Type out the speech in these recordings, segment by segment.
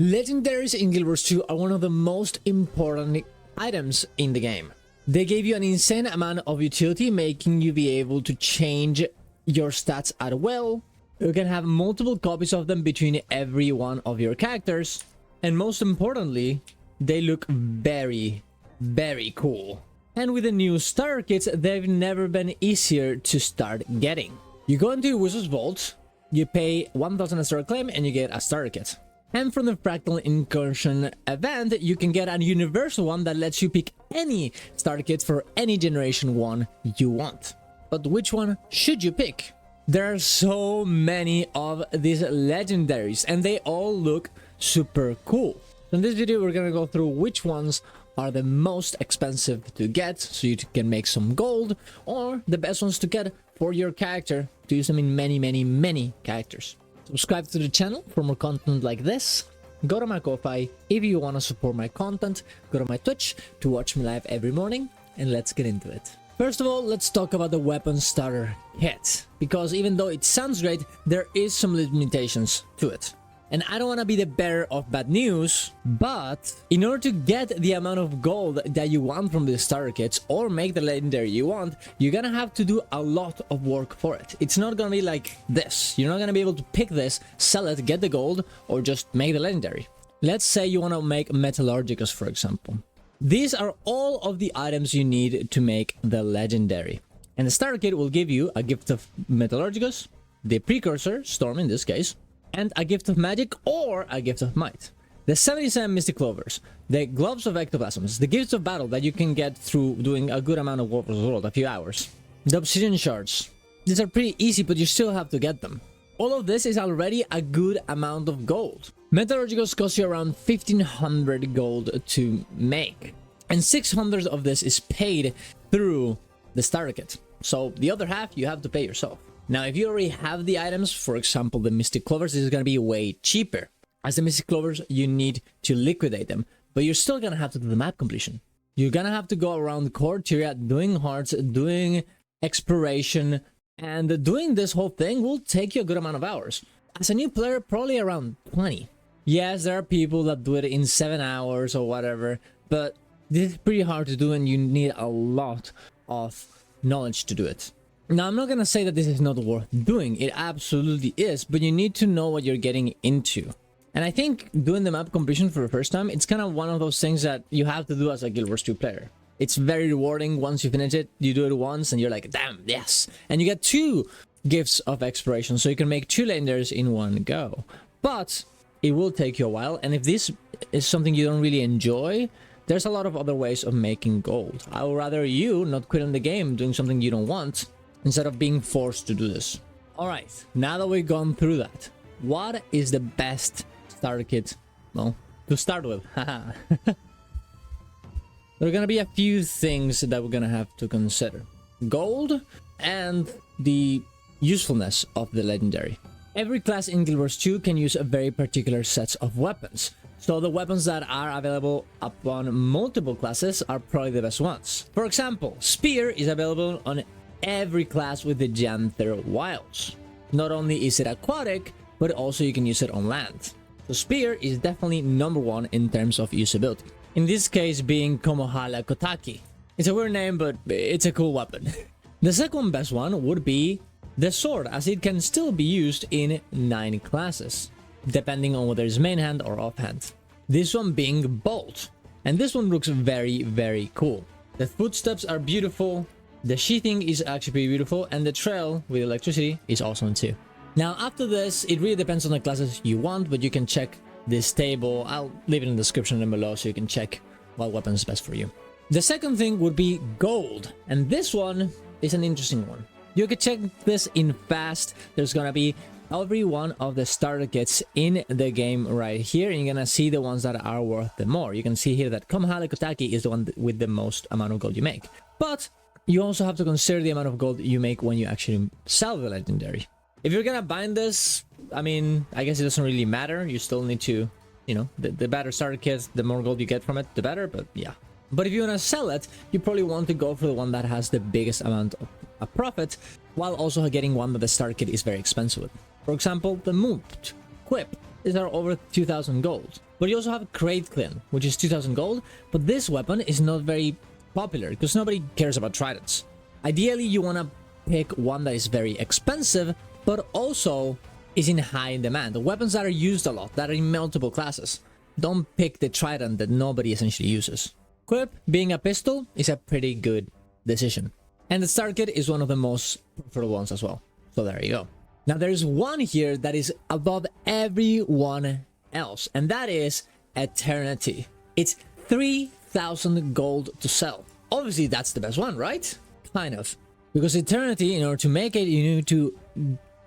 Legendaries in Guild Wars 2 are one of the most important items in the game. They gave you an insane amount of utility, making you be able to change your stats at will. You can have multiple copies of them between every one of your characters. And most importantly, they look very, very cool. And with the new starter kits, they've never been easier to start getting. You go into your Wizard's Vault, you pay 1000 starter claim, and you get a starter kit. And from the Fractal Incursion event, you can get a universal one that lets you pick any starter kit for any generation 1 you want. But which one should you pick? There are so many of these legendaries, and they all look super cool. In this video, we're gonna go through which ones are the most expensive to get, so you can make some gold, or the best ones to get for your character, to use them in many characters. Subscribe to the channel for more content like this. Go to my Ko-Fi if you want to support my content. Go to my Twitch to watch me live every morning, and let's get into it. First of all, let's talk about the weapon starter kit, because even though it sounds great, there is some limitations to it. And I don't want to be the bearer of bad news, but in order to get the amount of gold that you want from the starter kits or make the legendary you want, you're gonna have to do a lot of work for it. It's not gonna be like this. You're not gonna be able to pick this, sell it, get the gold, or just make the legendary. Let's say you want to make Metallurgicus, for example. These are all of the items you need to make the legendary. And the starter kit will give you a gift of Metallurgicus, the precursor, Storm in this case, and a gift of magic or a gift of might. The 77 Mystic Clovers, the gloves of ectoplasms, the gifts of battle that you can get through doing a good amount of Warlord's World, a few hours. The obsidian shards. These are pretty easy, but you still have to get them. All of this is already a good amount of gold. Metallurgicus costs you around 1500 gold to make, and 600 of this is paid through the starter kit. So the other half you have to pay yourself. Now, if you already have the items, for example, the Mystic Clovers, this is going to be way cheaper. As the Mystic Clovers, you need to liquidate them, but you're still going to have to do the map completion. You're going to have to go around the core area, doing hearts, doing exploration, and doing this whole thing will take you a good amount of hours. As a new player, probably around 20. Yes, there are people that do it in 7 hours or whatever, but this is pretty hard to do and you need a lot of knowledge to do it. Now, I'm not gonna say that this is not worth doing. It absolutely is, but you need to know what you're getting into. And I think doing the map completion for the first time, it's kind of one of those things that you have to do as a Guild Wars 2 player. It's very rewarding once you finish it. You do it once and you're like, damn, yes. And you get 2 gifts of exploration, so you can make 2 legendaries in one go. But it will take you a while, and if this is something you don't really enjoy, there's a lot of other ways of making gold. I would rather you not quit on the game doing something you don't want, instead of being forced to do this. Alright, now that we've gone through that, what is the best starter kit, well, to start with? Haha. There are gonna be a few things that we're gonna have to consider. Gold and the usefulness of the legendary. Every class in Guild Wars 2 can use a very particular sets of weapons. So the weapons that are available upon multiple classes are probably the best ones. For example, Spear is available on every class with the Janther Wilds. Not only is it aquatic, but also you can use it on land. So Spear is definitely #1 in terms of usability. In this case being Komohala Kotaki. It's a weird name, but it's a cool weapon. The second best one would be the sword, as it can still be used in 9 classes, depending on whether it's main hand or offhand. This one being Bolt, and this one looks very cool. The footsteps are beautiful. The sheathing is actually pretty beautiful, and the trail with electricity is awesome too. Now, after this, it really depends on the classes you want, but you can check this table. I'll leave it in the description down below so you can check what weapon is best for you. The second thing would be gold, and this one is an interesting one. You can check this in fast. There's gonna be every one of the starter kits in the game right here, and you're gonna see the ones that are worth the more. You can see here that Komohala Kotaki is the one with the most amount of gold you make. But you also have to consider the amount of gold you make when you actually sell the legendary. If you're gonna bind this, I mean, I guess it doesn't really matter. You still need to, you know, the better starter kit, the more gold you get from it, the better, but yeah. But if you want to sell it, you probably want to go for the one that has the biggest amount of a profit, while also getting one that the starter kit is very expensive with. For example, the Moot Quip. These are over 2000 gold. But you also have Crate Clean, which is 2000 gold, but this weapon is not very popular because nobody cares about tridents. Ideally, you want to pick one that is very expensive, but also is in high demand. The weapons that are used a lot, that are in multiple classes. Don't pick the trident that nobody essentially uses. Quip, being a pistol, is a pretty good decision. And the start kit is one of the most preferred ones as well. So there you go. Now there's one here that is above everyone else, and that is Eternity. It's 3000 gold to sell. Obviously that's the best one, right? Kind of. Because Eternity, in order to make it, you need to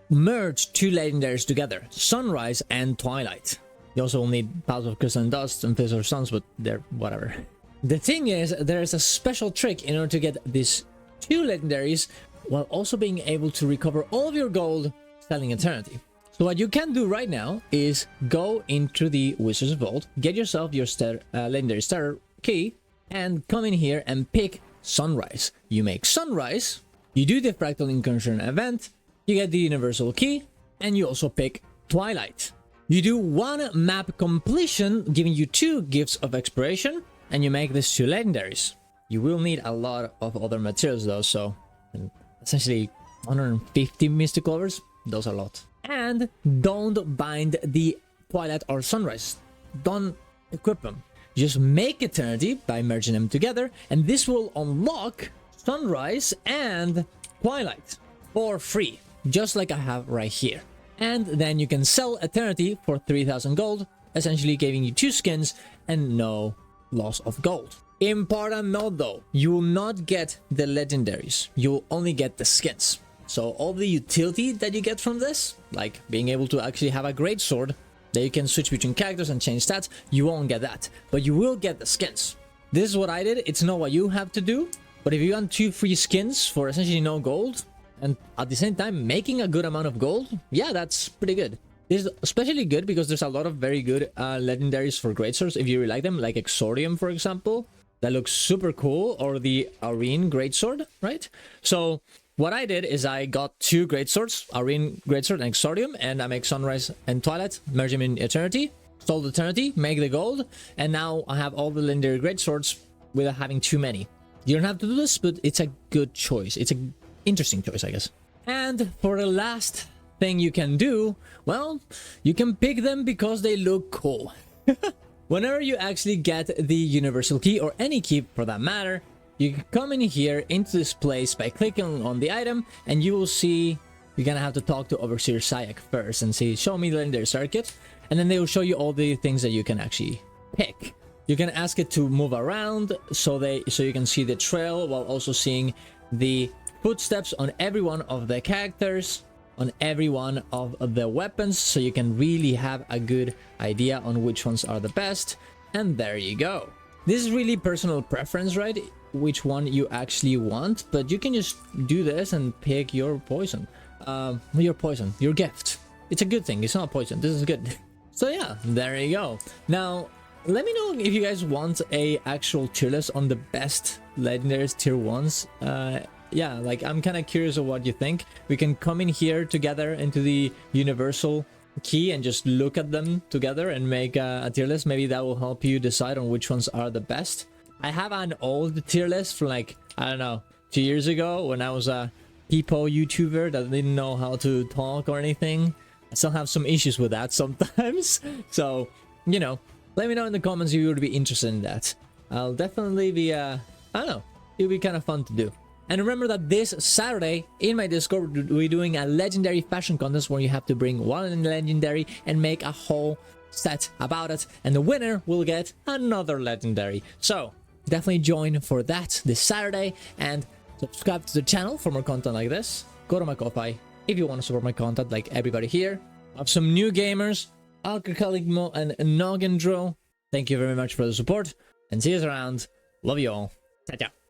merge two legendaries together, Sunrise and Twilight. You also will need Pulse of Crystal and Dust and Fist of Suns, but they're whatever. The thing is, there is a special trick in order to get these two legendaries while also being able to recover all of your gold selling Eternity. So what you can do right now is go into the Wizard's Vault, get yourself your legendary starter key, and come in here and pick Sunrise. You make Sunrise, you do the Fractal Incursion event, you get the Universal Key, and you also pick Twilight. You do one map completion, giving you 2 Gifts of Exploration, and you make these 2 legendaries. You will need a lot of other materials though, so essentially 150 mystical clovers, those are a lot. And don't bind the Twilight or Sunrise. Don't equip them. Just make Eternity by merging them together, and this will unlock Sunrise and Twilight for free, just like I have right here. And then you can sell Eternity for 3000 gold, essentially giving you 2 skins and no loss of gold. Important note though, you will not get the legendaries, you will only get the skins. So all the utility that you get from this, like being able to actually have a great sword that you can switch between characters and change stats, you won't get that, but you will get the skins. This is what I did. It's not what you have to do, but if you want 2 free skins for essentially no gold, and at the same time making a good amount of gold, yeah, that's pretty good. This is especially good because there's a lot of very good legendaries for greatswords if you really like them, like Exordium, for example. That looks super cool, or the Arene Greatsword, right? So what I did is I got 2 greatswords, Arene Greatsword and Exordium, and I make Sunrise and Twilight, merge them in Eternity, sold Eternity, make the gold, and now I have all the legendary greatswords without having too many. You don't have to do this, but it's a good choice. It's an interesting choice, I guess. And for the last thing you can do, well, you can pick them because they look cool. Whenever you actually get the Universal Key, or any key for that matter, you can come in here into this place by clicking on the item, and you will see you're gonna have to talk to Overseer Sayak first and say, show me the legendary circuit, and then they will show you all the things that you can actually pick. You can ask it to move around so you can see the trail while also seeing the footsteps on every one of the characters, on every one of the weapons, so you can really have a good idea on which ones are the best. And there you go. This is really personal preference, right? Which one you actually want, but you can just do this and pick your poison. Your gift. It's a good thing. It's not poison. This is good. So yeah, there you go. Now, let me know if you guys want a actual tier list on the best legendaries tier 1s. Yeah, like I'm kind of curious of what you think. We can come in here together into the Universal Key and just look at them together and make a tier list. Maybe that will help you decide on which ones are the best. I have an old tier list from like, I don't know, 2 years ago when I was a people YouTuber that didn't know how to talk or anything. I still have some issues with that sometimes. So, you know, let me know in the comments if you would be interested in that. I'll definitely be, I don't know, it'll be kind of fun to do. And remember that this Saturday in my Discord, we're doing a legendary fashion contest where you have to bring one legendary and make a whole set about it. And the winner will get another legendary. So definitely join for that this Saturday and subscribe to the channel for more content like this. Go to my Ko-Fi if you want to support my content like everybody here. I have some new gamers, Alcoholic Mo and Nogandro. Thank you very much for the support and see you around. Love you all. Ciao, ciao.